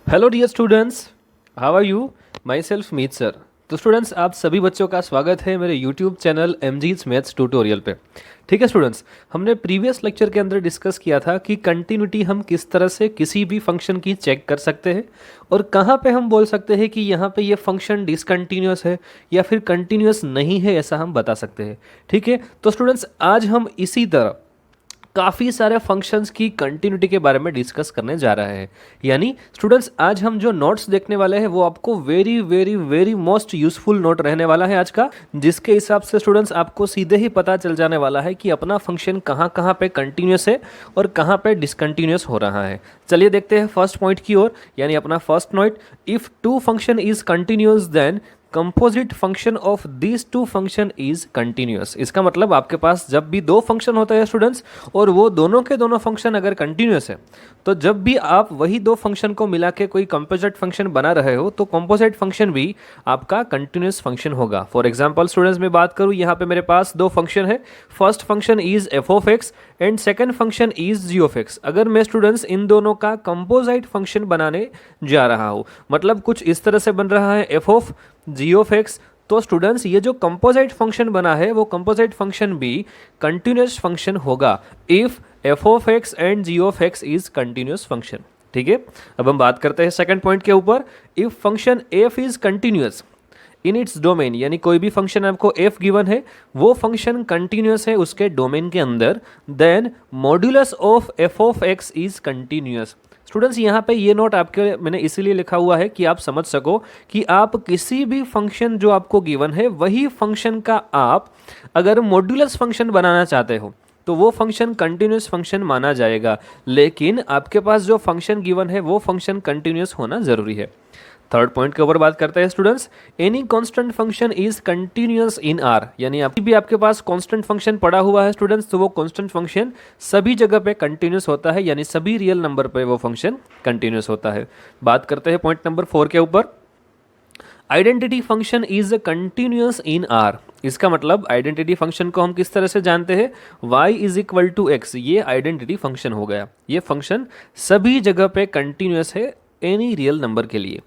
Hello dear students, how are you? My self Meet sir. तो students, आप सभी बच्चों का स्वागत है मेरे YouTube channel MG's maths tutorial पे। ठीक है स्टूडेंट्स, हमने प्रीवियस लेक्चर के अंदर डिस्कस किया था कि कंटिन्यूटी हम किस तरह से किसी भी फंक्शन की चेक कर सकते हैं और कहाँ पे हम बोल सकते हैं कि यहाँ पे ये फंक्शन डिसकंटिन्यूअस है या फिर कंटिन्यूअस नहीं है, ऐसा हम बता सकते हैं। ठीक है, तो स्टूडेंट्स आज हम इसी तरह काफ़ी सारे फंक्शंस की कंटिन्यूटी के बारे में डिस्कस करने जा रहे हैं। यानी स्टूडेंट्स आज हम जो नोट्स देखने वाले हैं वो आपको very very very most useful note रहने वाला है आज का, जिसके हिसाब से स्टूडेंट्स आपको सीधे ही पता चल जाने वाला है कि अपना फंक्शन कहाँ कहाँ पे कंटिन्यूस है और कहाँ पे डिसकंटिन्यूस हो रहा है। चलिए देखते हैं फर्स्ट पॉइंट की ओर, यानी अपना first note. If two function is continuous then composite function of this two function is continuous. इसका मतलब आपके पास जब भी दो फंक्शन होता है स्टूडेंट्स और वो दोनों के दोनों फंक्शन अगर कंटिन्यूस है, तो जब भी आप वही दो फंक्शन को मिला के कोई कंपोजिट फंक्शन बना रहे हो तो कंपोजिट फंक्शन भी आपका कंटिन्यूस फंक्शन होगा। फॉर एग्जांपल स्टूडेंट्स मैं बात करूँ, यहाँ पे मेरे पास दो फंक्शन है। First function is f of x and second function is g of x. अगर मैं स्टूडेंट्स इन दोनों का कंपोजिट फंक्शन बनाने जा रहा हूँ, मतलब कुछ इस तरह से बन रहा है f of g of x, तो स्टूडेंट्स ये जो कंपोजिट फंक्शन बना है वो कंपोजिट फंक्शन भी कंटिन्यूस फंक्शन होगा if f of x and g of x is continuous function. ठीक है, अब हम बात करते हैं सेकंड पॉइंट के ऊपर। If function F is continuous in its domain, यानी कोई भी फंक्शन आपको एफ गिवन है, वो फंक्शन कंटिन्यूस है उसके डोमेन के अंदर, then modulus of f of x is continuous. Students यहाँ पे ये नोट आपके मैंने इसीलिए लिखा हुआ है कि आप समझ सको कि आप किसी भी फंक्शन जो आपको गिवन है वही फंक्शन का आप अगर मॉड्यूलस फंक्शन बनाना चाहते हो तो वो फंक्शन कंटिन्यूस फंक्शन माना जाएगा, लेकिन आपके पास जो फंक्शन गिवन है वो फंक्शन कंटिन्यूस होना जरूरी है। थर्ड पॉइंट के ऊपर बात करते हैं students. Any constant function is continuous in are, यानी अभी भी आपके पास कांस्टेंट फंक्शन पड़ा हुआ है स्टूडेंट्स, तो वो कांस्टेंट फंक्शन सभी जगह पे कंटिन्यूअस होता है, यानी सभी रियल नंबर पे वो फंक्शन कंटिन्यूअस होता है। बात करते हैं पॉइंट नंबर 4 के ऊपर। Identity function is continuous in are. इसका मतलब आइडेंटिटी फंक्शन को हम किस तरह से जानते हैं, y is equal to x, ये आइडेंटिटी फंक्शन हो गया। ये फंक्शन सभी जगह पे कंटिन्यूअस है एनी रियल नंबर के लिए।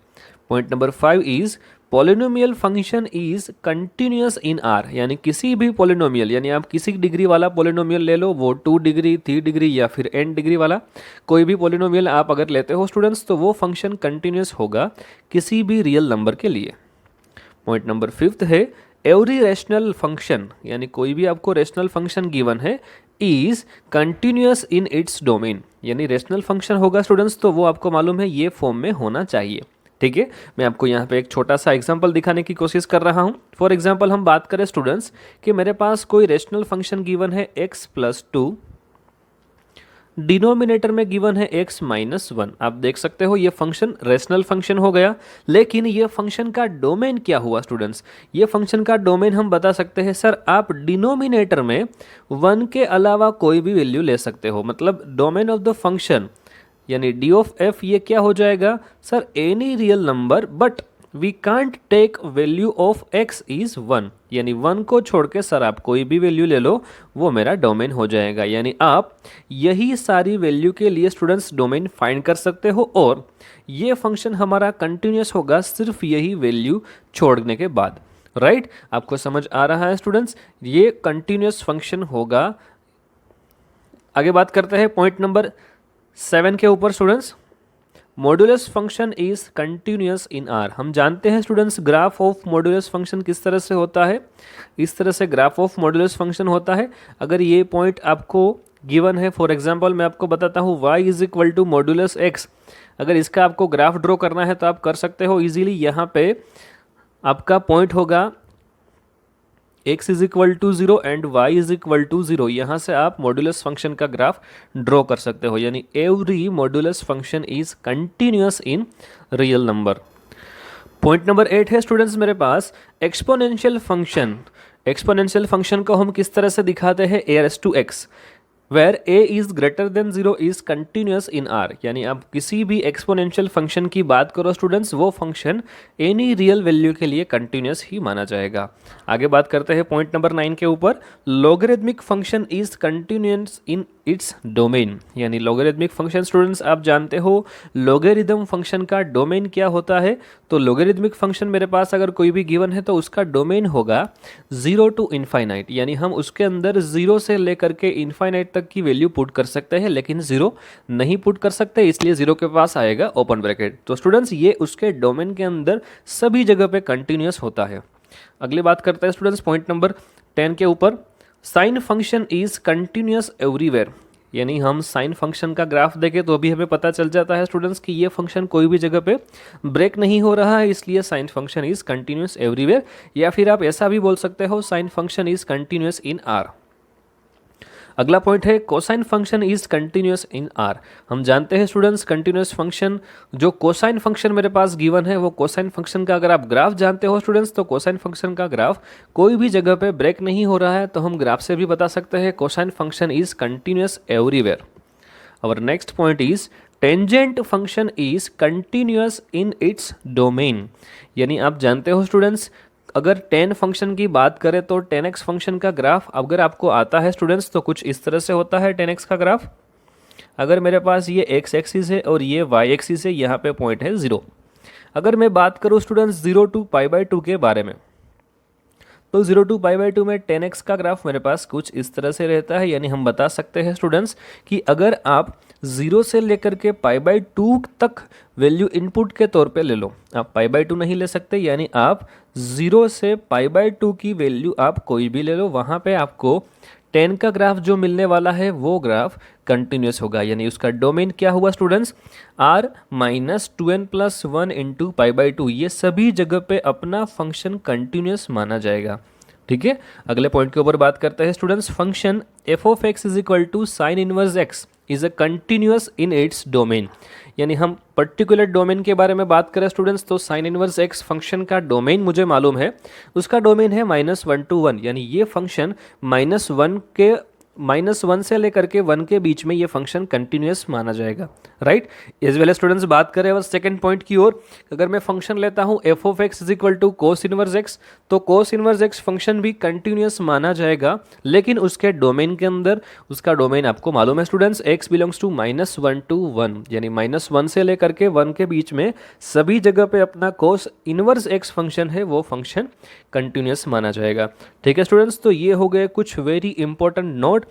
Point number 5 is polynomial function is continuous in are, यानी किसी भी पॉलिनोमियल, यानी आप किसी डिग्री वाला पॉलिनोमियल ले लो, वो 2 डिग्री 3 डिग्री या फिर n डिग्री वाला कोई भी पॉलिनोमियल आप अगर लेते हो स्टूडेंट्स, तो वो फंक्शन कंटिन्यूअस होगा किसी भी रियल नंबर के लिए। पॉइंट नंबर 5 है एवरी रैशनल फंक्शन, यानी कोई भी आपको रैशनल फंक्शन गिवन है is continuous in its domain, यानी रैशनल फंक्शन होगा स्टूडेंट्स तो वो आपको मालूम है ये फॉर्म में होना चाहिए। ठीक है, मैं आपको यहाँ पे एक छोटा सा एग्जांपल दिखाने की कोशिश कर रहा हूँ। फॉर एग्जांपल हम बात करें स्टूडेंट्स कि मेरे पास कोई रैशनल फंक्शन गिवन है x प्लस 2, डिनोमिनेटर में गिवन है x माइनस 1। आप देख सकते हो ये फंक्शन रैशनल फंक्शन हो गया, लेकिन ये फंक्शन का डोमेन क्या हुआ स्टूडेंट्स? ये फंक्शन का डोमेन हम बता सकते हैं सर आप डिनोमिनेटर में 1 के अलावा कोई भी वैल्यू ले सकते हो, मतलब डोमेन ऑफ द फंक्शन यानी डी ऑफ एफ ये क्या हो जाएगा sir, any real number but we can't take value of x is 1, यानी 1 को छोड़ के सर आप कोई भी वैल्यू ले लो वो मेरा डोमेन हो जाएगा। यानी आप यही सारी वैल्यू के लिए स्टूडेंट्स डोमेन फाइंड कर सकते हो और ये फंक्शन हमारा कंटिन्यूस होगा सिर्फ यही वैल्यू छोड़ने के बाद। राइट, आपको समझ आ रहा है स्टूडेंट्स, ये कंटिन्यूस फंक्शन होगा। आगे बात करते हैं पॉइंट नंबर 7 के ऊपर students. Modulus function is continuous in are. हम जानते हैं students graph of modulus function किस तरह से होता है, इस तरह से ग्राफ ऑफ मॉड्यूलस फंक्शन होता है। अगर ये पॉइंट आपको गिवन है, फॉर एग्जांपल मैं आपको बताता हूँ y is equal to modulus x, अगर इसका आपको ग्राफ ड्रॉ करना है तो आप कर सकते हो इजीली। यहाँ पे आपका पॉइंट होगा x is equal to 0 and y is equal to 0, यहाँ से आप मॉड्यूलस फंक्शन का ग्राफ ड्रॉ कर सकते हो, यानी every modulus function is continuous in real number. Point number 8 है स्टूडेंट्स मेरे पास एक्सपोनेंशियल फंक्शन। एक्सपोनेंशियल फंक्शन को हम किस तरह से दिखाते हैं, a raise to x, where a is greater than 0 is continuous in r, यानी आप किसी भी एक्सपोनेंशियल फंक्शन की बात करो स्टूडेंट्स वो फंक्शन एनी रियल वैल्यू के लिए कंटिन्यूअस ही माना जाएगा। आगे बात करते हैं पॉइंट नंबर 9 के ऊपर। Logarithmic function is continuous in its domain, यानी लॉगरिदमिक फंक्शन स्टूडेंट्स आप जानते हो लॉगरिदम फंक्शन का डोमेन क्या होता है। तो लॉगरिदमिक फंक्शन मेरे पास अगर कोई भी गिवन है तो उसका डोमेन होगा 0 टू इनफाइनाइट, यानी हम उसके अंदर 0 से लेकर के इनफाइनाइट तक की वैल्यू पुट कर सकते हैं, लेकिन 0 नहीं पुट कर सकते, इसलिए 0 के पास आएगा ओपन ब्रैकेट। तो स्टूडेंट्स ये उसके डोमेन के अंदर सभी जगह पे कंटिन्यूस होता है। अगली बात करते हैं स्टूडेंट्स पॉइंट नंबर 10 के ऊपर, sine function is continuous everywhere, यानी हम साइन फंक्शन का ग्राफ देखें तो अभी हमें पता चल जाता है स्टूडेंट्स कि ये फंक्शन कोई भी जगह पे ब्रेक नहीं हो रहा है, इसलिए sine function is continuous everywhere. या फिर आप ऐसा भी बोल सकते हो sine function is continuous in are. अगला पॉइंट है cosine function is continuous in are. हम जानते हैं स्टूडेंट्स कंटिन्यूस फंक्शन, जो कोसाइन फंक्शन मेरे पास गिवन है वो कोसाइन फंक्शन का अगर आप ग्राफ जानते हो स्टूडेंट्स तो कोसाइन फंक्शन का ग्राफ कोई भी जगह पे ब्रेक नहीं हो रहा है, तो हम ग्राफ से भी बता सकते हैं cosine function is continuous everywhere. और next point is tangent function is continuous in its domain, यानी आप जानते हो स्टूडेंट्स अगर tan फंक्शन की बात करें तो tan x फंक्शन का ग्राफ अगर आपको आता है स्टूडेंट्स तो कुछ इस तरह से होता है tan x का ग्राफ। अगर मेरे पास ये x एक्सिस है और ये y एक्सिस है, यहाँ पे पॉइंट है 0। अगर मैं बात करूँ स्टूडेंट्स 0 टू π/2 के बारे में, तो 0 टू π/2 में tan x का ग्राफ मेरे पास कुछ इस तरह से रहता है, यानी हम बता सकते हैं स्टूडेंट्स कि अगर आप 0 से लेकर के π/2 तक वैल्यू इनपुट के तौर पे ले लो, आप π/2 नहीं ले सकते, यानी आप 0 से π/2 की वैल्यू आप कोई भी ले लो, वहाँ पे आपको tan का ग्राफ जो मिलने वाला है वो ग्राफ कंटिन्यूस होगा, यानी उसका डोमेन क्या हुआ स्टूडेंट्स r-2n+1 इंटू π/2, ये सभी जगह पे अपना फंक्शन कंटिन्यूस माना जाएगा। ठीक है, अगले पॉइंट के ऊपर बात करते हैं students, function f of x is equal to sine inverse x is a continuous in its domain, यानी हम पर्टिकुलर डोमेन के बारे में बात करें स्टूडेंट्स तो साइन इनवर्स x फंक्शन का डोमेन मुझे मालूम है, उसका डोमेन है -1 to 1, यानी ये फंक्शन -1 से लेकर के 1 के बीच में ये फंक्शन कंटिन्यूस माना जाएगा, राइट। इस वेले स्टूडेंट्स बात करें और सेकंड पॉइंट की ओर, अगर मैं फंक्शन लेता हूँ f of x is equal to cos inverse x, तो कोस इनवर्स x फंक्शन भी कंटिन्यूस माना जाएगा, लेकिन उसके डोमेन के अंदर, उसका डोमेन आपको मालूम है students x belongs to -1 to 1, यानी -1 से लेकर के 1 के बीच में सभी जगह पे अपना कोस इनवर्स x फंक्शन है वो फंक्शन कंटिन्यूस माना जाएगा। ठीक है स्टूडेंट्स, तो ये हो गए कुछ वेरी इंपॉर्टेंट नोट।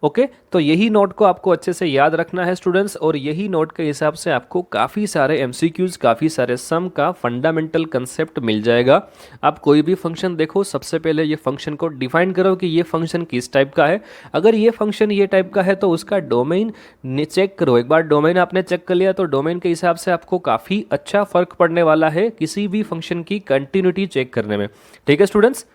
ओके तो यही नोट को आपको अच्छे से याद रखना है स्टूडेंट्स, और यही नोट के हिसाब से आपको काफ़ी सारे एमसीक्यूज, काफ़ी सारे सम का फंडामेंटल कंसेप्ट मिल जाएगा। आप कोई भी फंक्शन देखो, सबसे पहले ये फंक्शन को डिफाइन करो कि ये फंक्शन किस टाइप का है। अगर ये फंक्शन ये टाइप का है तो उसका डोमेन चेक करो। एक बार डोमेन आपने चेक कर लिया तो डोमेन के हिसाब से आपको काफ़ी अच्छा फर्क पड़ने वाला है किसी भी फंक्शन की कंटिन्यूटी चेक करने में। ठीक है स्टूडेंट्स,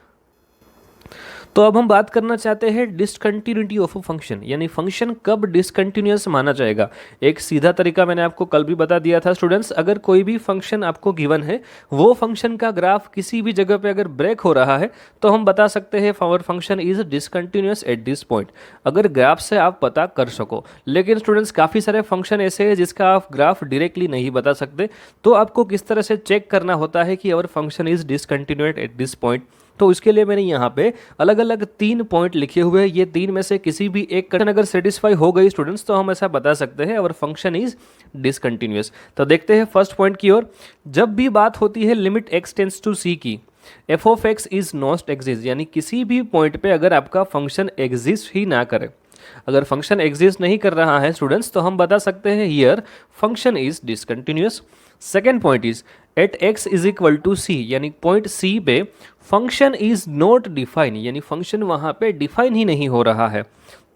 तो अब हम बात करना चाहते हैं डिसकंटिन्यूटी ऑफ अ फंक्शन, यानी फंक्शन कब डिसकंटिन्यूअस माना जाएगा। एक सीधा तरीका मैंने आपको कल भी बता दिया था स्टूडेंट्स, अगर कोई भी फंक्शन आपको गिवन है, वो फंक्शन का ग्राफ किसी भी जगह पे अगर ब्रेक हो रहा है तो हम बता सकते हैं our function is discontinuous at this point, अगर ग्राफ से आप पता कर सको। लेकिन स्टूडेंट्स काफ़ी सारे फंक्शन ऐसे हैं जिसका आप ग्राफ डायरेक्टली नहीं बता सकते, तो आपको किस तरह से चेक करना होता है कि our function is discontinuous at this point. तो उसके लिए मैंने यहाँ पे अलग अलग 3 पॉइंट लिखे हुए हैं, ये 3 में से किसी भी एक कंडीशन अगर सेटिस्फाई हो गई स्टूडेंट्स तो हम ऐसा बता सकते हैं और फंक्शन इज डिसकंटिन्यूअस। तो देखते हैं फर्स्ट पॉइंट की ओर, जब भी बात होती है limit x tends to c की, f of x is not exist, यानी किसी भी पॉइंट पे अगर आपका फंक्शन एग्जिस्ट ही ना करे, अगर फंक्शन एग्जिस्ट नहीं कर रहा है स्टूडेंट्स तो हम बता सकते हैं here function is discontinuous. Second point is at x is equal to c, यानी पॉइंट c पे फंक्शन इज नॉट डिफाइन, यानी फंक्शन वहाँ पे डिफाइन ही नहीं हो रहा है,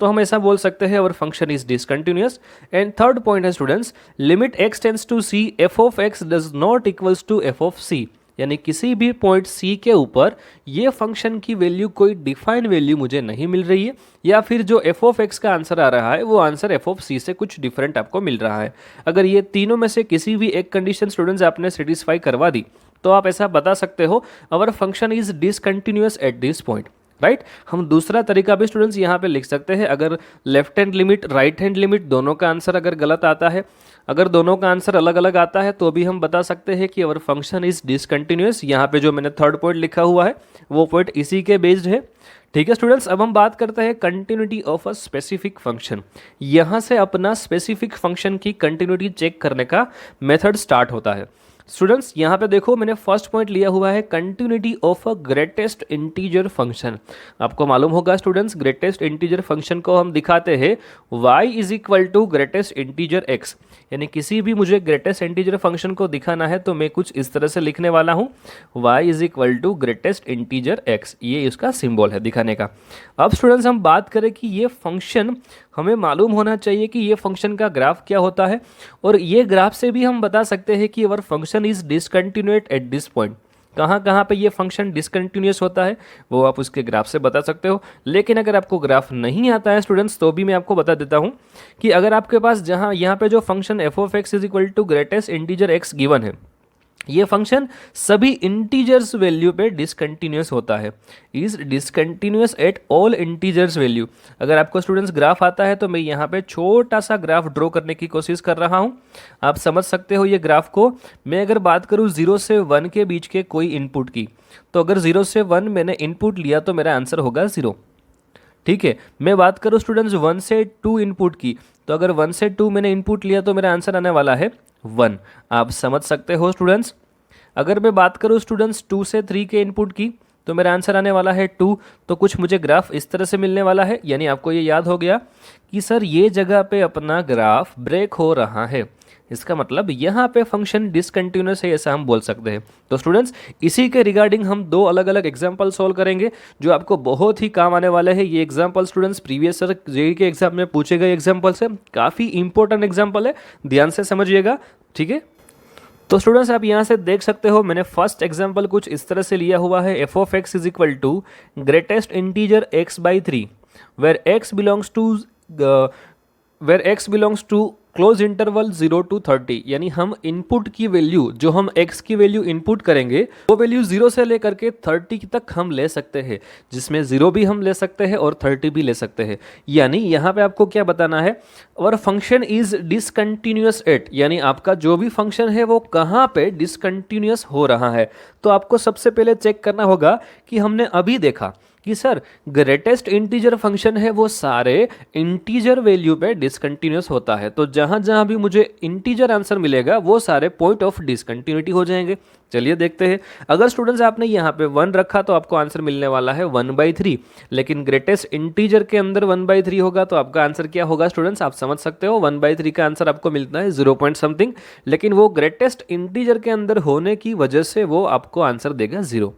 तो हम ऐसा बोल सकते हैं और function is discontinuous. And third point है students, limit x tends to c, f of x does not equals to f of c, यानी किसी भी पॉइंट c के ऊपर ये फंक्शन की वैल्यू कोई डिफाइंड वैल्यू मुझे नहीं मिल रही है, या फिर जो f ऑफ x का आंसर आ रहा है वो आंसर f ऑफ c से कुछ डिफरेंट आपको मिल रहा है। अगर ये तीनों में से किसी भी एक कंडीशन स्टूडेंट्स आपने सेटिस्फाई करवा दी तो आप ऐसा बता सकते हो our function is discontinuous at this point, right. हम दूसरा तरीका भी स्टूडेंट्स यहाँ पे लिख सकते हैं, अगर left hand limit right hand limit दोनों का आंसर अगर गलत आता है, अगर दोनों का आंसर अलग अलग आता है तो भी हम बता सकते हैं कि अवर फंक्शन इज डिसकंटिन्यूअस। यहाँ पे जो मैंने थर्ड पॉइंट लिखा हुआ है वो पॉइंट इसी के बेस्ड है। ठीक है स्टूडेंट्स, अब हम बात करते हैं continuity of a specific function. यहाँ से अपना स्पेसिफिक फंक्शन की कंटिन्यूटी चेक करने का मेथड स्टार्ट होता है। स्टूडेंट्स यहाँ पे देखो, मैंने फर्स्ट पॉइंट लिया हुआ है continuity of a greatest integer function. आपको मालूम होगा स्टूडेंट्स, ग्रेटेस्ट इंटीजर फंक्शन को हम दिखाते हैं y is equal to greatest integer x। यानी किसी भी मुझे ग्रेटेस्ट इंटीजर फंक्शन को दिखाना है तो मैं कुछ इस तरह से लिखने वाला हूँ, y is equal to greatest integer x, ये इसका सिंबल है दिखाने का। अब स्टूडेंट्स हम बात करें कि ये फंक्शन, हमें मालूम होना चाहिए कि ये फंक्शन का ग्राफ क्या होता है, और ये ग्राफ से भी हम बता सकते हैं कि our function is discontinuous at this point. कहाँ कहाँ पे ये फंक्शन डिसकंटिन्यूअस होता है वो आप उसके ग्राफ से बता सकते हो। लेकिन अगर आपको ग्राफ नहीं आता है स्टूडेंट्स, तो भी मैं आपको बता देता हूँ कि अगर आपके पास जहाँ यहाँ पे जो function f of x is equal to greatest integer x given है, ये फंक्शन सभी इंटीजर्स वैल्यू पे डिसकंटिन्यूअस होता है, is discontinuous at all integers value. अगर आपको स्टूडेंट्स ग्राफ आता है तो मैं यहाँ पे छोटा सा ग्राफ ड्रॉ करने की कोशिश कर रहा हूँ, आप समझ सकते हो ये ग्राफ को। मैं अगर बात करूँ 0 से 1 के बीच के कोई इनपुट की, तो अगर 0 से 1 मैंने इनपुट लिया तो मेरा आंसर होगा 0। ठीक है, मैं बात करूँ स्टूडेंट्स 1 से 2 इनपुट की, तो अगर 1 से 2 मैंने इनपुट लिया तो मेरा आंसर आने वाला है 1। आप समझ सकते हो स्टूडेंट्स। अगर मैं बात करूँ स्टूडेंट्स 2 से 3 के इनपुट की, तो मेरा आंसर आने वाला है 2। तो कुछ मुझे ग्राफ इस तरह से मिलने वाला है, यानी आपको ये याद हो गया कि सर ये जगह पे अपना ग्राफ ब्रेक हो रहा है, इसका मतलब यहाँ पे फंक्शन डिसकंटिन्यूअस है, ऐसा हम बोल सकते हैं। तो स्टूडेंट्स इसी के रिगार्डिंग हम दो अलग अलग एग्जाम्पल सॉल्व करेंगे जो आपको बहुत ही काम आने वाले हैं। ये example students previous year JEE के एग्जाम में पूछे गए एग्जाम्पल्स है, काफ़ी इंपॉर्टेंट एग्जाम्पल है, ध्यान से समझिएगा। ठीक है, तो स्टूडेंट्स आप यहाँ से देख सकते हो मैंने फर्स्ट एग्जाम्पल कुछ इस तरह से लिया हुआ है, f of x is equal to greatest integer x by 3 where x belongs to close interval 0 to 30। यानी हम इनपुट की वैल्यू, जो हम x की वैल्यू इनपुट करेंगे वो वैल्यू 0 से लेकर के 30 तक हम ले सकते हैं, जिसमें 0 भी हम ले सकते हैं और 30 भी ले सकते हैं। यानी यहाँ पे आपको क्या बताना है, और फंक्शन इज डिसकंटिन्यूअस एट, यानी आपका जो भी फंक्शन है वो कहाँ पे डिसकंटिन्यूअस हो रहा है। तो आपको सबसे पहले चेक करना होगा कि हमने अभी देखा कि सर ग्रेटेस्ट इंटीजर फंक्शन है वो सारे इंटीजर वैल्यू पे डिसकंटिन्यूअस होता है, तो जहां जहां भी मुझे इंटीजर आंसर मिलेगा वो सारे पॉइंट ऑफ डिसकंटिन्यूटी हो जाएंगे। चलिए देखते हैं। अगर स्टूडेंट्स आपने यहाँ पे 1 रखा तो आपको आंसर मिलने वाला है 1/3, लेकिन ग्रेटेस्ट इंटीजर के अंदर 1/3 होगा तो आपका आंसर क्या होगा स्टूडेंट्स, आप समझ सकते हो 1/3 का आंसर आपको मिलता है 0 पॉइंट समथिंग, लेकिन वो ग्रेटेस्ट इंटीजर के अंदर होने की वजह से वो आपको आंसर देगा 0।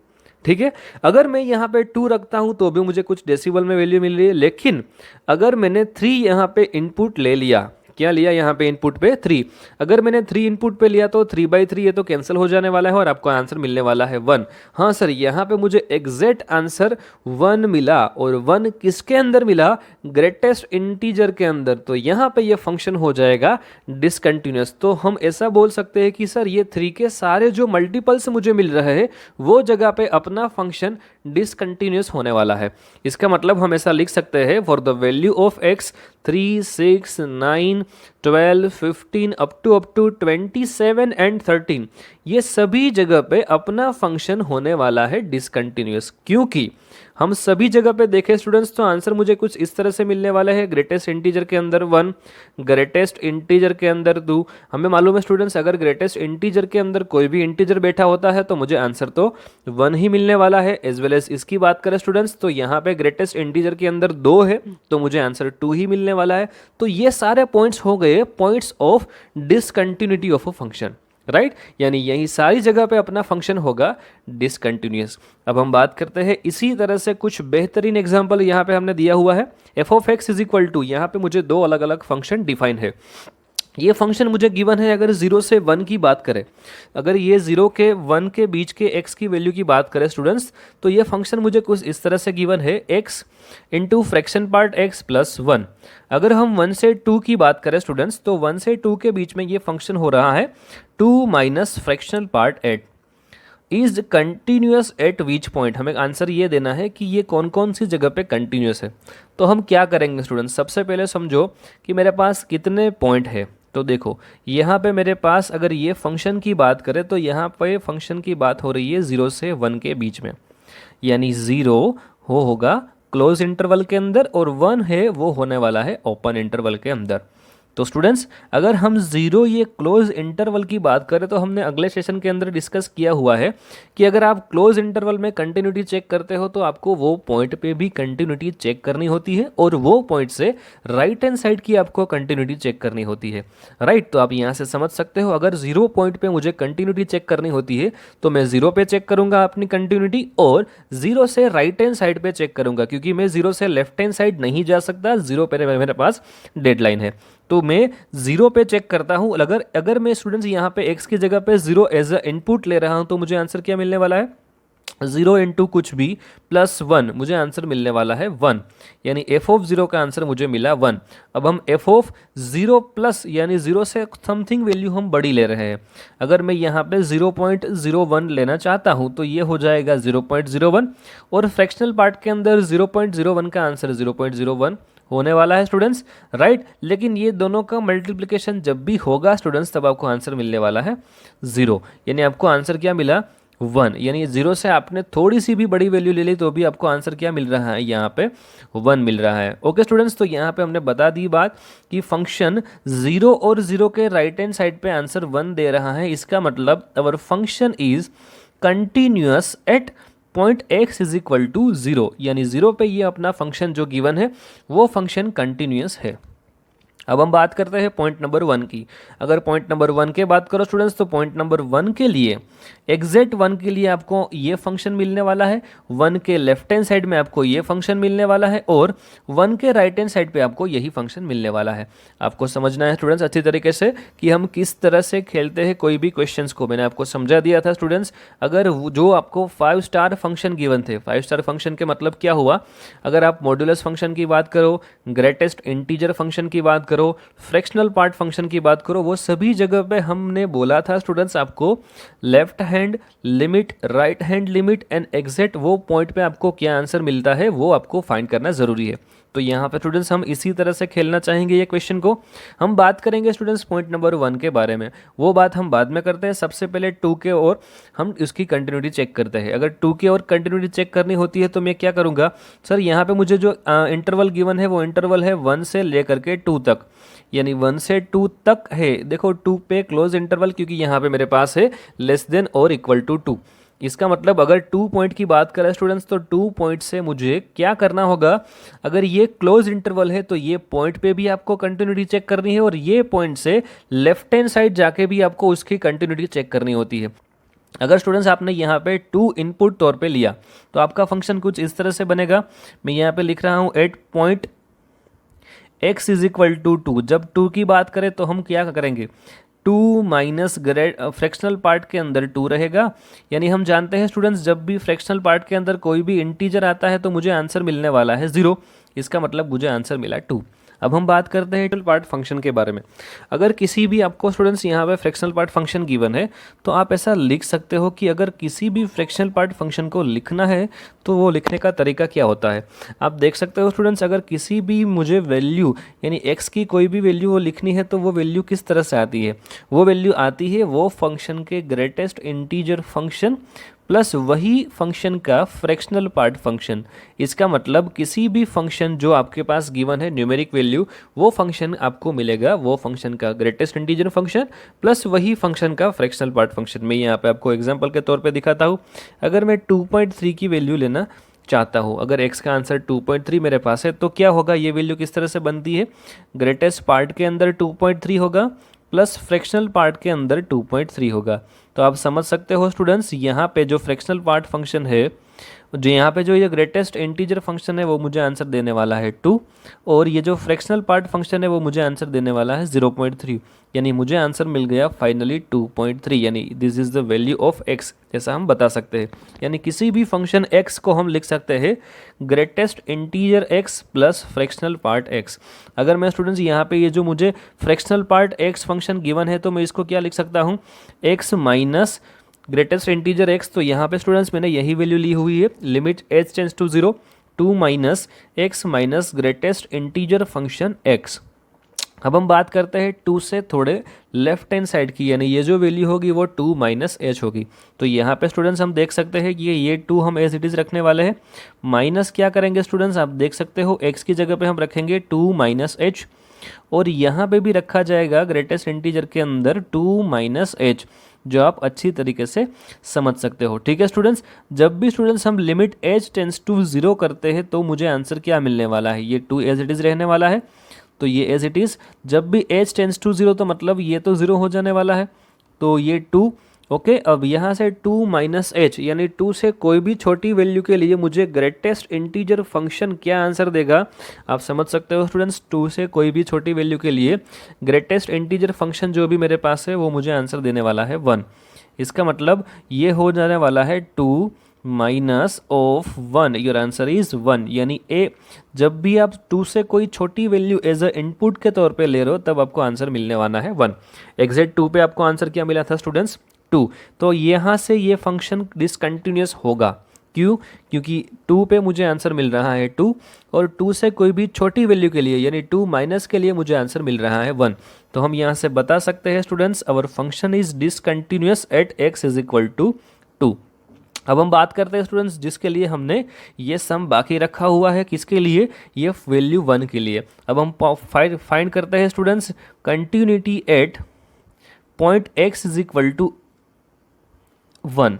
ठीक है, अगर मैं यहाँ पे 2 रखता हूँ तो भी मुझे कुछ डेसिबल में वैल्यू मिल रही है, लेकिन अगर मैंने 3 यहाँ पे इनपुट ले लिया, क्या लिया यहाँ पे इनपुट पे 3, अगर मैंने 3 इनपुट पे लिया तो 3/3 ये तो कैंसिल हो जाने वाला है और आपको आंसर मिलने वाला है 1। हाँ सर, यहाँ पे मुझे एग्जैक्ट आंसर 1 मिला, और 1 किसके अंदर मिला, ग्रेटेस्ट इंटीजर के अंदर, तो यहाँ पे ये फंक्शन हो जाएगा डिसकंटिन्यूअस। तो हम ऐसा बोल सकते हैं कि सर ये 3 के सारे जो मल्टीपल्स मुझे मिल रहे हैं वो जगह पे अपना फंक्शन डिसकंटिन्यूअस होने वाला है। इसका मतलब हम ऐसा लिख सकते हैं, for the value of x 3, 6, 9, 12, 15 up to 27 and 13, ये सभी जगह पे अपना फंक्शन होने वाला है डिसकंटिन्यूअस। क्योंकि हम सभी जगह पे देखें स्टूडेंट्स तो आंसर मुझे कुछ इस तरह से मिलने वाला है, ग्रेटेस्ट इंटीजर के अंदर 1, ग्रेटेस्ट इंटीजर के अंदर 2। हमें मालूम है स्टूडेंट्स अगर ग्रेटेस्ट इंटीजर के अंदर कोई भी इंटीजर बैठा होता है तो मुझे आंसर तो 1 ही मिलने वाला है। एज वेल एज इसकी बात करें स्टूडेंट्स तो यहाँ पे ग्रेटेस्ट इंटीजर के अंदर 2 है तो मुझे आंसर 2 ही मिलने वाला है। तो ये सारे पॉइंट्स हो गए points of discontinuity of a function, right, यानी यही सारी जगह पे अपना फंक्शन होगा डिसकंटिन्यूअस। अब हम बात करते हैं इसी तरह से कुछ बेहतरीन एग्जांपल यहाँ पे हमने दिया हुआ है, f of x is equal to, यहाँ पे मुझे 2 अलग अलग फंक्शन डिफाइन है। ये फंक्शन मुझे गिवन है, अगर 0 से 1 की बात करें, अगर ये 0 के 1 के बीच के x की वैल्यू की बात करें स्टूडेंट्स तो ये फंक्शन मुझे कुछ इस तरह से गिवन है, x into fraction part x plus 1। अगर हम 1 से 2 की बात करें स्टूडेंट्स तो 1 से 2 के बीच में ये फंक्शन हो रहा है 2 minus fractional part 8 is continuous eight which point. हमें आंसर ये देना है कि ये कौन कौन सी जगह पे कंटिन्यूअस है। तो हम क्या करेंगे स्टूडेंट्स, सबसे पहले समझो कि मेरे पास कितने पॉइंट है। तो देखो यहाँ पे मेरे पास अगर ये फंक्शन की बात करें तो यहाँ पे फंक्शन की बात हो रही है 0 से 1 के बीच में, यानी 0 होगा क्लोज इंटरवल के अंदर और 1 है वो होने वाला है ओपन इंटरवल के अंदर। तो स्टूडेंट्स अगर हम जीरो ये क्लोज इंटरवल की बात करें तो हमने अगले सेशन के अंदर डिस्कस किया हुआ है कि अगर आप क्लोज इंटरवल में कंटिन्यूटी चेक करते हो तो आपको वो पॉइंट पे भी कंटिन्यूटी चेक करनी होती है और वो पॉइंट से राइट हैंड साइड की आपको कंटिन्यूटी चेक करनी होती है। राइट, तो आप यहाँ से समझ सकते हो अगर जीरो पॉइंट पे मुझे कंटिन्यूटी चेक करनी होती है तो मैं जीरो पे चेक करूंगा अपनी कंटिन्यूटी और जीरो से राइट हैंड साइड पे चेक करूंगा, क्योंकि मैं जीरो से लेफ्ट हैंड साइड नहीं जा सकता, जीरो पे मेरे पास डेडलाइन है। तो मैं जीरो पे चेक करता हूं। अगर अगर मैं स्टूडेंट्स यहाँ पे एक्स की जगह पे जीरो एज अ इनपुट ले रहा हूं तो मुझे आंसर क्या मिलने वाला है, जीरो इंटू कुछ भी प्लस वन, मुझे आंसर मिलने वाला है वन, यानी एफ ऑफ जीरो का आंसर मुझे मिला वन। अब हम एफ ऑफ जीरो प्लस यानी जीरो से समथिंग वैल्यू हम बड़ी ले रहे हैं। अगर मैं यहाँ पे 0.01 लेना चाहता हूँ तो ये हो जाएगा 0.01 और फ्रैक्शनल पार्ट के अंदर 0.01 का आंसर 0.01 होने वाला है स्टूडेंट्स। राइट, लेकिन ये दोनों का मल्टीप्लिकेशन जब भी होगा स्टूडेंट्स तब आपको आंसर मिलने वाला है जीरो, यानी आपको आंसर क्या मिला, वन। यानी जीरो से आपने थोड़ी सी भी बड़ी वैल्यू ले ली तो भी आपको आंसर क्या मिल रहा है, यहाँ पे वन मिल रहा है। ओके स्टूडेंट्स, तो यहाँ पे हमने बता दी बात कि फंक्शन जीरो और जीरो के राइट हैंड साइड पे आंसर वन दे रहा है। इसका मतलब our function is continuous at point x is equal to zero, यानी जीरो पे ये अपना फंक्शन जो गिवन है वो फंक्शन कंटिन्यूअस है। अब हम बात करते हैं पॉइंट नंबर वन की। अगर पॉइंट नंबर वन के बात करो स्टूडेंट्स तो पॉइंट नंबर वन के लिए एग्जैक्ट वन के लिए आपको ये फंक्शन मिलने वाला है, वन के लेफ्ट हैंड साइड में आपको ये फंक्शन मिलने वाला है और वन के राइट हैंड साइड पे आपको यही फंक्शन मिलने वाला है। आपको समझना है स्टूडेंट्स अच्छी तरीके से कि हम किस तरह से खेलते हैं कोई भी क्वेश्चंस को। मैंने आपको समझा दिया था स्टूडेंट्स, अगर जो आपको 5 स्टार फंक्शन गिवन थे, 5 स्टार फंक्शन के मतलब क्या हुआ, अगर आप मॉड्यूलस फंक्शन की बात करो, ग्रेटेस्ट इंटीजर फंक्शन की बात करो, फ्रैक्शनल पार्ट फंक्शन की बात करो, वो सभी जगह पे हमने बोला था स्टूडेंट्स आपको left hand limit, right hand limit and exact वो पॉइंट पे आपको क्या आंसर मिलता है वो आपको फाइंड करना जरूरी है। तो यहाँ पे स्टूडेंट्स हम इसी तरह से खेलना चाहेंगे ये क्वेश्चन को। हम बात करेंगे स्टूडेंट्स पॉइंट नंबर वन के बारे में, वो बात हम बाद में करते हैं। सबसे पहले टू के और हम इसकी कंटिन्यूटी चेक करते हैं। अगर टू के और कंटिन्यूटी चेक करनी होती है तो मैं क्या करूँगा, सर यहाँ पे मुझे जो इंटरवल गिवन है वो इंटरवल है 1 से लेकर के 2 तक, यानी 1 से 2 तक है। देखो 2 पे क्लोज इंटरवल, क्योंकि यहाँ पे मेरे पास है लेस देन और इक्वल टू 2। इसका मतलब अगर 2 पॉइंट की बात करें स्टूडेंट्स तो 2 पॉइंट से मुझे क्या करना होगा, अगर ये क्लोज इंटरवल है तो ये पॉइंट पे भी आपको कंटिन्यूटी चेक करनी है और ये पॉइंट से लेफ्ट हैंड साइड जाके भी आपको उसकी कंटिन्यूटी चेक करनी होती है। अगर स्टूडेंट्स आपने यहाँ पे 2 इनपुट तौर पे लिया तो आपका फंक्शन कुछ इस तरह से बनेगा। मैं यहाँ पे लिख रहा हूँ at point x is equal to 2। जब 2 की बात करें तो हम क्या करेंगे, 2 माइनस फ्रैक्शनल पार्ट के अंदर 2 रहेगा, यानी हम जानते हैं स्टूडेंट्स जब भी फ्रैक्शनल पार्ट के अंदर कोई भी इंटीजर आता है तो मुझे आंसर मिलने वाला है 0। इसका मतलब मुझे आंसर मिला 2। अब हम बात करते हैं फ्रैक्शनल पार्ट फंक्शन के बारे में। अगर किसी भी आपको स्टूडेंट्स यहाँ पे फ्रैक्शनल पार्ट फंक्शन गिवन है तो आप ऐसा लिख सकते हो कि अगर किसी भी फ्रैक्शनल पार्ट फंक्शन को लिखना है तो वो लिखने का तरीका क्या होता है। आप देख सकते हो स्टूडेंट्स, अगर किसी भी मुझे वैल्यू यानी x की कोई भी वैल्यू वो लिखनी है तो वो वैल्यू किस तरह से आती है, वो वैल्यू आती है वो फंक्शन के ग्रेटेस्ट इंटीजर फंक्शन प्लस वही फंक्शन का फ्रैक्शनल पार्ट फंक्शन। इसका मतलब किसी भी फंक्शन जो आपके पास गिवन है न्यूमेरिक वैल्यू, वो फंक्शन आपको मिलेगा वो फंक्शन का ग्रेटेस्ट इंटीजर फंक्शन प्लस वही फंक्शन का फ्रैक्शनल पार्ट फंक्शन। मैं यहाँ पे आपको एग्जांपल के तौर पे दिखाता हूँ। अगर मैं 2.3 की वैल्यू लेना चाहता हूँ, अगर x का आंसर 2.3 मेरे पास है तो क्या होगा, ये वैल्यू किस तरह से बनती है, ग्रेटेस्ट पार्ट के अंदर 2.3 होगा प्लस फ्रैक्शनल पार्ट के अंदर 2.3 होगा। तो आप समझ सकते हो स्टूडेंट्स यहाँ पे जो फ्रैक्शनल पार्ट फंक्शन है, जो यहाँ पे जो ये ग्रेटेस्ट इंटीजर फंक्शन है वो मुझे आंसर देने वाला है 2 और ये जो फ्रैक्शनल पार्ट फंक्शन है वो मुझे आंसर देने वाला है 0.3, यानी मुझे आंसर मिल गया फाइनली 2.3, यानी this is the value of x, जैसा हम बता सकते हैं। यानी किसी भी फंक्शन x को हम लिख सकते हैं greatest integer x plus fractional part x। अगर मैं स्टूडेंट्स यहाँ पे ये जो मुझे fractional part x function given है तो मैं इसको क्या लिख सकता हूँ, x minus greatest integer x। तो यहाँ पे स्टूडेंट्स मैंने यही वैल्यू ली हुई है, limit h tends to 0, 2 minus x minus greatest integer function x। अब हम बात करते हैं 2 से थोड़े लेफ्ट हैंड साइड की, यानी ये जो वैल्यू होगी वो 2 माइनस एच होगी। तो यहाँ पे स्टूडेंट्स हम देख सकते हैं कि ये 2 हम एज इट इज़ रखने वाले हैं, माइनस क्या करेंगे स्टूडेंट्स, आप देख सकते हो x की जगह पे हम रखेंगे 2 माइनस एच, और यहाँ पे भी रखा जाएगा ग्रेटेस्ट इंटीजर के अंदर 2 माइनस एच, जो आप अच्छी तरीके से समझ सकते हो। ठीक है स्टूडेंट्स, जब भी स्टूडेंट्स हम लिमिट h टेंस टू 0 करते हैं तो मुझे आंसर क्या मिलने वाला है, ये 2 एज इट इज़ रहने वाला है, तो ये एज इट इज़। जब भी h टेंस टू 0 तो मतलब ये तो 0 हो जाने वाला है, तो ये 2। ओके, अब यहाँ से 2 माइनस एच यानी 2 से कोई भी छोटी वैल्यू के लिए मुझे ग्रेटेस्ट इंटीजर फंक्शन क्या आंसर देगा, आप समझ सकते हो स्टूडेंट्स। 2 से कोई भी छोटी वैल्यू के लिए ग्रेटेस्ट इंटीजर फंक्शन जो भी मेरे पास है वो मुझे आंसर देने वाला है 1। इसका मतलब ये हो जाने वाला है 2 minus of 1, your answer is 1, यानी ए। जब भी आप 2 से कोई छोटी वैल्यू एज अ इनपुट के तौर पे ले रहे हो तब आपको आंसर मिलने वाला है 1। एग्जैक्ट 2 पे आपको आंसर क्या मिला था स्टूडेंट्स, 2। तो यहाँ से ये फंक्शन डिसकंटिन्यूस होगा, क्यों, क्योंकि 2 पे मुझे आंसर मिल रहा है 2, और 2 से कोई भी छोटी वैल्यू के लिए यानी 2 माइनस के लिए मुझे आंसर मिल रहा है 1। तो हम यहाँ से बता सकते हैं students our function is discontinuous at x is equal to 2। अब हम बात करते हैं स्टूडेंट्स जिसके लिए हमने ये सम बाकी रखा हुआ है, किसके लिए, ये वैल्यू 1 के लिए। अब हम फाइंड करते हैं students continuity at point x is equal to 1,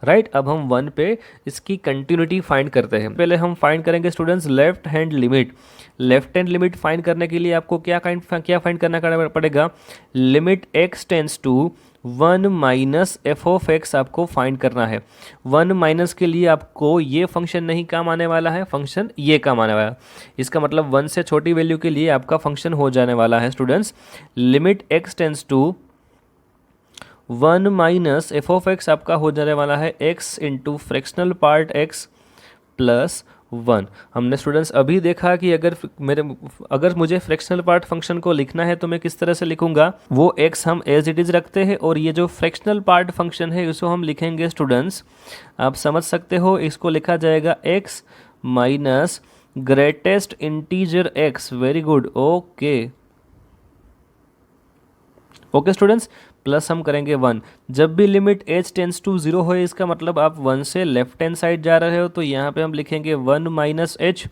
right. अब हम 1 पे इसकी कंटिन्यूटी फाइंड करते हैं। पहले हम फाइंड करेंगे students left hand limit. Left hand limit find करने के लिए आपको क्या फाइंड करना पड़ेगा, limit x tends to 1 minus f of x आपको फाइंड करना है। 1 माइनस के लिए आपको ये फंक्शन नहीं काम आने वाला है, फंक्शन ये काम आने वाला है। इसका मतलब 1 से छोटी वैल्यू के लिए आपका फंक्शन हो जाने वाला है students limit x tends to 1 minus f of x आपका हो जाने वाला है x into fractional part x plus 1। हमने स्टूडेंट्स अभी देखा कि अगर मुझे फ्रैक्शनल पार्ट फंक्शन को लिखना है तो मैं किस तरह से लिखूंगा, वो x हम एज इट इज़ रखते हैं और ये जो फ्रैक्शनल पार्ट फंक्शन है उसको हम लिखेंगे स्टूडेंट्स, आप समझ सकते हो, इसको लिखा जाएगा x minus greatest integer x। Very good, okay students, plus हम करेंगे 1। जब भी लिमिट h टेंस टू 0 हो इसका मतलब आप 1 से लेफ्ट हैंड साइड जा रहे हो, तो यहाँ पे हम लिखेंगे 1 माइनस एच,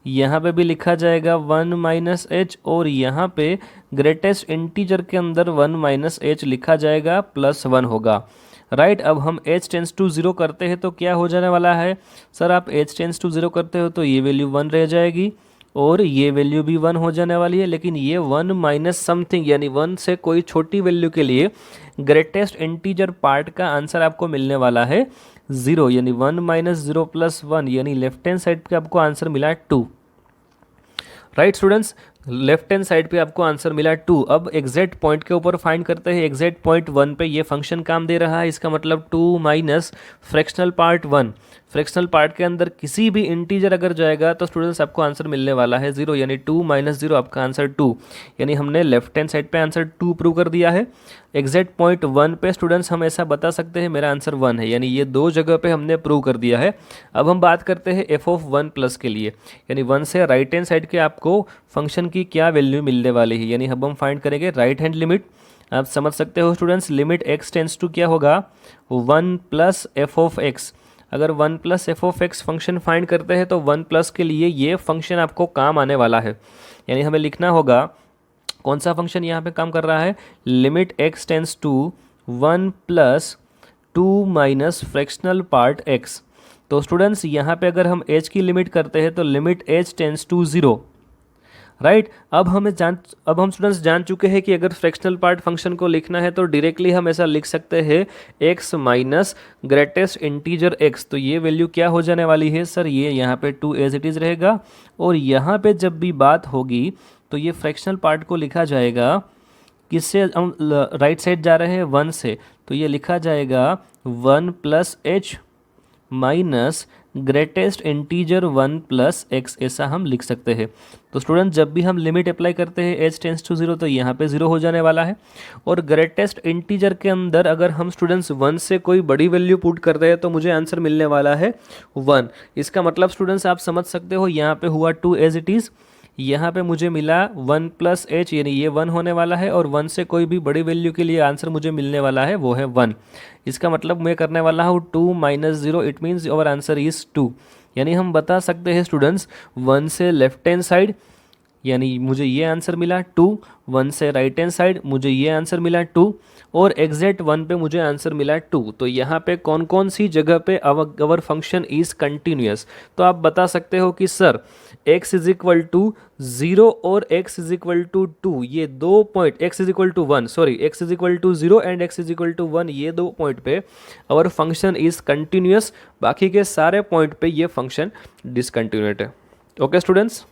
यहाँ पे भी लिखा जाएगा 1 माइनस एच, और यहाँ पे ग्रेटेस्ट इंटीजर के अंदर 1 माइनस एच लिखा जाएगा, प्लस 1 होगा, राइट। अब हम h टेंस टू 0 करते हैं तो क्या हो जाने वाला है सर, आप h टेंस टू 0 करते हो तो ये वैल्यू 1 रह जाएगी और ये वैल्यू भी 1 हो जाने वाली है, लेकिन ये 1 माइनस समथिंग यानी 1 से कोई छोटी वैल्यू के लिए ग्रेटेस्ट इंटीजर पार्ट का आंसर आपको मिलने वाला है 0, यानी 1 माइनस 0 प्लस 1, यानी लेफ्ट हैंड साइड पे आपको आंसर मिला 2, right students. Left hand side पे आपको आंसर मिला 2। अब एग्जैक्ट पॉइंट के ऊपर फाइंड करते हैं। एग्जैक्ट पॉइंट 1 पे ये फंक्शन काम दे रहा है, इसका मतलब 2 minus fractional part 1। Fractional part के अंदर किसी भी इंटीजर अगर जाएगा तो स्टूडेंट्स आपको आंसर मिलने वाला है 0, यानी 2 माइनस 0 आपका आंसर 2, यानी हमने लेफ्ट हैंड साइड पे आंसर 2 प्रूव कर दिया है। एग्जैक्ट पॉइंट 1 पे स्टूडेंट्स हम ऐसा बता सकते हैं मेरा आंसर 1 है, यानी ये दो जगह पे हमने प्रूव कर दिया है। अब हम बात करते हैं एफ ऑफ 1 प्लस के लिए, यानी 1 से राइट हैंड साइड के आपको फंक्शन की क्या वैल्यू मिलने वाली है, यानी अब हम फाइंड करेंगे राइट हैंड लिमिट। आप समझ सकते हो students limit x tends to क्या होगा 1 प्लस एफ ऑफ एक्स। अगर 1 plus F of X function find करते हैं तो 1 प्लस के लिए ये फंक्शन आपको काम आने वाला है, यानी हमें लिखना होगा कौन सा फंक्शन यहाँ पे काम कर रहा है, limit x tends to 1 plus 2 minus fractional part x। तो स्टूडेंट्स यहाँ पे अगर हम h की लिमिट करते हैं तो limit h tends to 0, right. अब हम स्टूडेंट्स जान चुके हैं कि अगर फ्रैक्शनल पार्ट फंक्शन को लिखना है तो डायरेक्टली हम ऐसा लिख सकते हैं x minus greatest integer x। तो ये वैल्यू क्या हो जाने वाली है सर, ये यहाँ पे 2 एज इट इज़ रहेगा, और यहाँ पे जब भी बात होगी तो ये फ्रैक्शनल पार्ट को लिखा जाएगा किससे, हम राइट साइड जा रहे हैं 1 से, तो ये लिखा जाएगा 1 plus H minus greatest integer 1 plus x, ऐसा हम लिख सकते हैं। तो स्टूडेंट जब भी हम लिमिट अप्लाई करते हैं h टेंस टू 0 तो यहाँ पे 0 हो जाने वाला है, और ग्रेटेस्ट इंटीजर के अंदर अगर हम स्टूडेंट्स 1 से कोई बड़ी वैल्यू पुट करते हैं तो मुझे आंसर मिलने वाला है 1। इसका मतलब स्टूडेंट्स आप समझ सकते हो यहाँ पे हुआ 2 एज इट इज़, यहाँ पे मुझे मिला 1 प्लस एच, यानी ये 1 होने वाला है, और 1 से कोई भी बड़ी वैल्यू के लिए आंसर मुझे मिलने वाला है वो है 1। इसका मतलब मैं करने वाला हूँ 2 माइनस 0, इट मीन्स और आंसर इज 2। यानी हम बता सकते हैं स्टूडेंट्स 1 से लेफ्ट हैंड साइड यानी मुझे ये आंसर मिला 2, 1 से राइट हैंड साइड मुझे ये आंसर मिला 2, और एग्जैक्ट 1 पे मुझे आंसर मिला 2। तो यहाँ पे कौन कौन सी जगह पे अवर फंक्शन इज कंटिन्यूअस। तो आप बता सकते हो कि sir x is equal to 0 और x इज इक्वल टू 2, ये दो point, x is equal to 1, sorry x is equal to 0 and x is equal to 1, ये दो पॉइंट पे अवर फंक्शन इज कंटिन्यूअस, बाकी के सारे पॉइंट पे ये फंक्शन डिसकंटिन्यूएट है। Okay students.